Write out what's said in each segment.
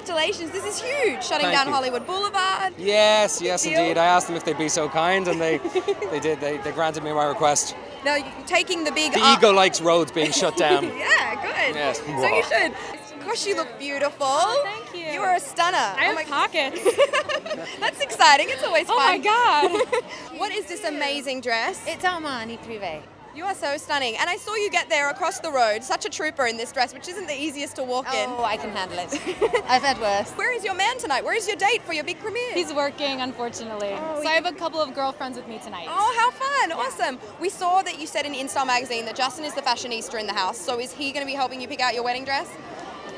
congratulations. This is huge. Shutting Thank down you. Hollywood Boulevard. Yes, Deal. indeed. I asked them if they'd be so kind, and they did. They granted me my request. Now, you're taking the big... The ego likes roads being shut down. Yeah, good. Yes. So you should. Gosh, you look beautiful. Oh, thank you. You are a stunner. I have pockets. That's exciting. It's always fun. Oh my God. What is this amazing dress? It's Armani Privé. You are so stunning. And I saw you get there across the road. Such a trooper in this dress, which isn't the easiest to walk in. Oh, I can handle it. I've had worse. Where is your man tonight? Where is your date for your big premiere? He's working, unfortunately. Oh, So I have a couple of girlfriends with me tonight. Oh, how fun. Awesome. We saw that you said in InStyle magazine that Justin is the fashionista in the house. So is he going to be helping you pick out your wedding dress?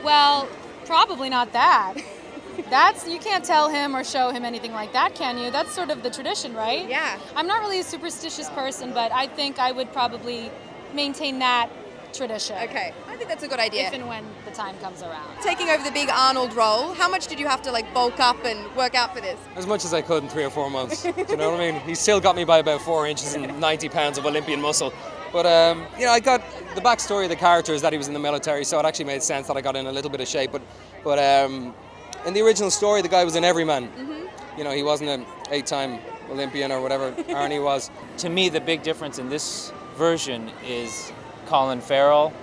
Well, probably not that. You can't tell him or show him anything like that, can you? That's sort of the tradition, right? Yeah. I'm not really a superstitious person, but I think I would probably maintain that tradition. Okay. I think that's a good idea. If and when the time comes around. Taking over the big Arnold role, how much did you have to bulk up and work out for this? As much as I could in 3 or 4 months. Do you know what I mean? He still got me by about 4 inches and 90 pounds of Olympian muscle. But, I got the backstory of the character is that he was in the military, so it actually made sense that I got in a little bit of shape. But in the original story, the guy was an everyman. Mm-hmm. He wasn't an 8-time Olympian or whatever Arnie was. To me, the big difference in this version is Colin Farrell,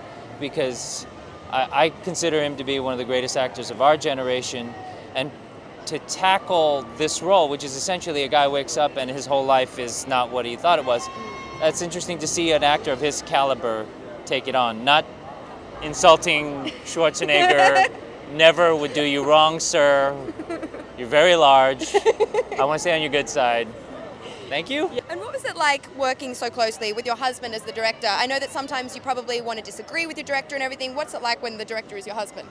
because I consider him to be one of the greatest actors of our generation, and to tackle this role, which is essentially a guy wakes up and his whole life is not what he thought it was, that's interesting to see an actor of his caliber take it on. Not insulting Schwarzenegger, never would do you wrong, sir. You're very large. I want to stay on your good side. Thank you. And what was it like working so closely with your husband as the director? I know that sometimes you probably want to disagree with your director and everything. What's it like when the director is your husband?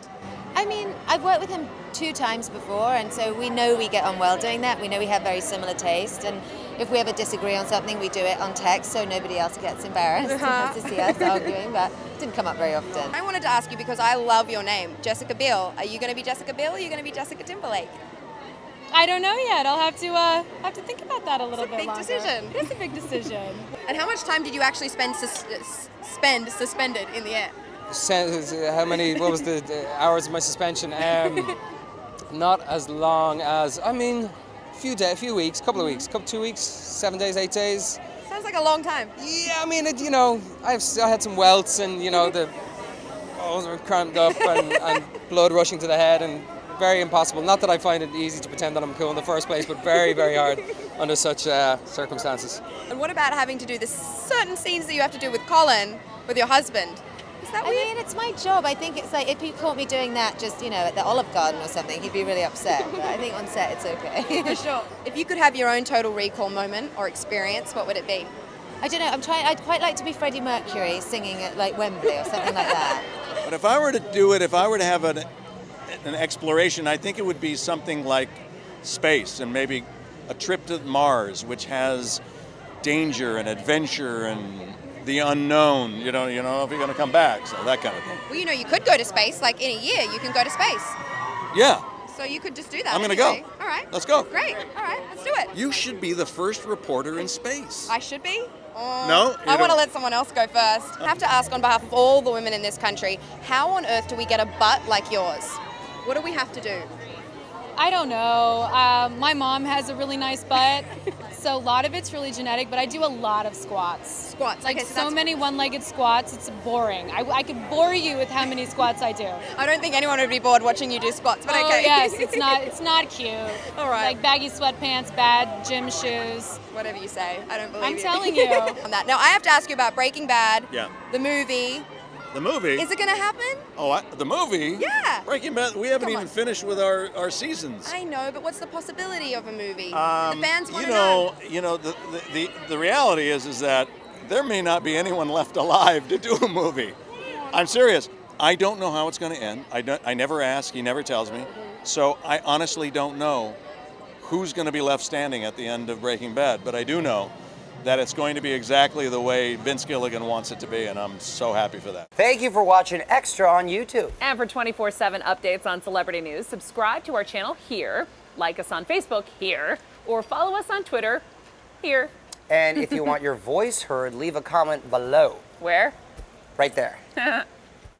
I mean, I've worked with him 2 times before, and so we know we get on well doing that. We know we have very similar taste, and if we ever disagree on something, we do it on text so nobody else gets embarrassed and has to see us arguing, but it didn't come up very often. I wanted to ask you because I love your name, Jessica Biel. Are you going to be Jessica Biel or are you going to be Jessica Timberlake? I don't know yet. I'll have to think about that a little bit longer. It's a big decision. It's a big decision. And how much time did you actually spend suspended in the air? How many, what was the hours of my suspension? Not as long as, a few weeks, couple of weeks, 2 weeks, 7 days, 8 days. Sounds like a long time. Yeah, I had some welts and, the balls were cramped up and blood rushing to the head and very impossible. Not that I find it easy to pretend that I'm cool in the first place, but very, very hard under such circumstances. And what about having to do the certain scenes that you have to do with Colin, with your husband? Is that weird? I mean, it's my job. I think it's like if you caught me doing that just, at the Olive Garden or something, he'd be really upset. But I think on set it's okay. For sure. If you could have your own Total Recall moment or experience, what would it be? I don't know. I'd quite like to be Freddie Mercury singing at Wembley or something like that. But if I were to do it, if I were to have an exploration, I think it would be something like space and maybe a trip to Mars, which has danger and adventure and the unknown. You don't know if you're going to come back, so that kind of thing. Well, you could go to space. Like in a year, you can go to space. Yeah. So you could just do that. I'm going to anyway. go. All right. Let's go. Great. All right. Let's do it. You should be the first reporter in space. I should be? No? I want to let someone else go first. I have to ask on behalf of all the women in this country, how on earth do we get a butt like yours? What do we have to do? I don't know. My mom has a really nice butt, so a lot of it's really genetic, but I do a lot of squats. Squats. Like okay, so many one-legged squats, it's boring. I could bore you with how many squats I do. I don't think anyone would be bored watching you do squats, but Oh okay. yes, it's not cute. All right. Like baggy sweatpants, bad gym shoes. Whatever you say, I don't believe I'm you. telling you. On that. Now I have to ask you about Breaking Bad. Yeah. The movie. The movie? Is it going to happen? Oh, the movie? Yeah. Breaking Bad, we haven't Come even on. finished with our seasons. I know, but what's the possibility of a movie? The fans want to know. The reality is that there may not be anyone left alive to do a movie. I'm serious. I don't know how it's going to end. I never ask. He never tells me. So I honestly don't know who's going to be left standing at the end of Breaking Bad. But I do know that it's going to be exactly the way Vince Gilligan wants it to be, and I'm so happy for that. Thank you for watching Extra on YouTube. And for 24/7 updates on celebrity news, subscribe to our channel here, like us on Facebook here, or follow us on Twitter here. And if you want your voice heard, leave a comment below. Where? Right there.